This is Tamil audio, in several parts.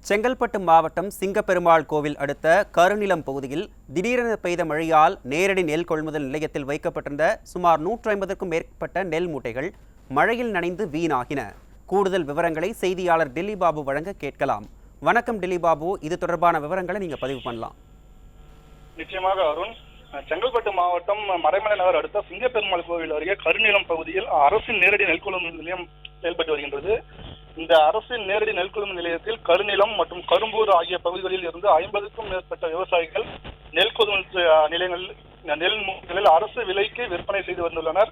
செங்கல்பட்டு மாவட்டம் சிங்கப்பெருமாள் கோவில் அடுத்த கருநிலம் பகுதியில் திடீரென பெய்த மழையால் நேரடி நெல் கொள்முதல் நிலையத்தில் வைக்கப்பட்டிருந்த சுமார் 150க்கும் மேற்பட்ட நெல் மூட்டைகள் மழையில் நனைந்து வீணாகின. கூடுதல் விவரங்களை செய்தியாளர் டில்லி பாபு வழங்க கேட்கலாம். வணக்கம் டில்லி பாபு, இது தொடர்பான விவரங்களை நீங்க பதிவு பண்ணலாம். நிச்சயமாக அருண், செங்கல்பட்டு மாவட்டம் மறைமலை நகர் அடுத்த சிங்கப்பெருமாள் கோவில் அருகே கருநிலம் பகுதியில் அரசின் நேரடி நெல் கொள்முதல் நிலையம் செயல்பட்டு வருகின்றது. இந்த அரசின் நேரடி நெல் கொள்முதல் நிலையத்தில் கருநிலம் மற்றும் கரும்பூர் ஆகிய பகுதிகளில் இருந்து 50க்கும் மேற்பட்ட விவசாயிகள் நெல் கொள்முதல் நிலையங்களில் நெல் மூட்டைகளில் அரசு விலைக்கு விற்பனை செய்து வந்துள்ளனர்.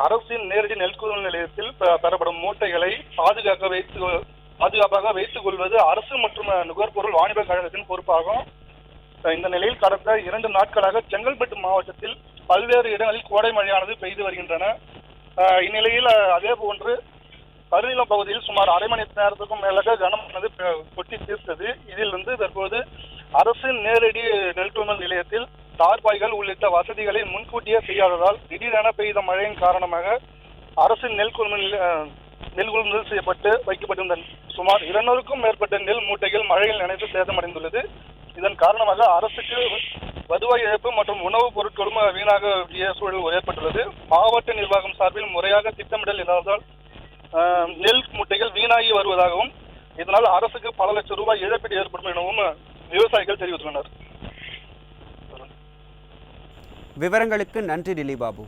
அரசின் நேரடி நெல் கொள்முதல் நிலையத்தில் பெறப்படும் மூட்டைகளை பாதுகாப்பாக வைத்துக் கொள்வது அரசு மற்றும் நுகர்பொருள் வாணிப கழகத்தின் பொறுப்பாகும். இந்த நிலையில் கடந்த 2 நாட்களாக செங்கல்பட்டு மாவட்டத்தில் பல்வேறு இடங்களில் கோடை மழையானது பெய்து வருகின்றன. இந்நிலையில் அதே போன்று கருநிலம் பகுதியில் சுமார் அரை மணி நேரத்துக்கும் மேலாக கனமானது கொட்டி தீர்த்தது. இதில் தற்போது அரசின் நேரடி நெல் கொள்முதல் நிலையத்தில் தார்பாய்கள் உள்ளிட்ட வசதிகளை முன்கூட்டியே செய்யாததால் திடீரென பெய்த மழையின் காரணமாக அரசின் நெல் கொள்முதல் செய்யப்பட்டு வைக்கப்பட்டிருந்த சுமார் 200க்கும் மேற்பட்ட நெல் மூட்டைகள் மழையில் நனைந்து சேதமடைந்துள்ளது. இதன் காரணமாக அரசுக்கு வருவாய் இழப்பு மற்றும் உணவுப் பொருட்களும் வீணாக சூழல் ஏற்பட்டுள்ளது. மாவட்ட நிர்வாகம் சார்பில் முறையாக திட்டமிடல் இல்லாததால் நெல் மூட்டைகள் வீணாகி வருவதாகவும் இதனால் அரசுக்கு பல லட்சம் ரூபாய் இழப்பீடு ஏற்படும் எனவும் விவசாயிகள் தெரிவித்துள்ளனர். விவரங்களுக்கு நன்றி டில்லி பாபு.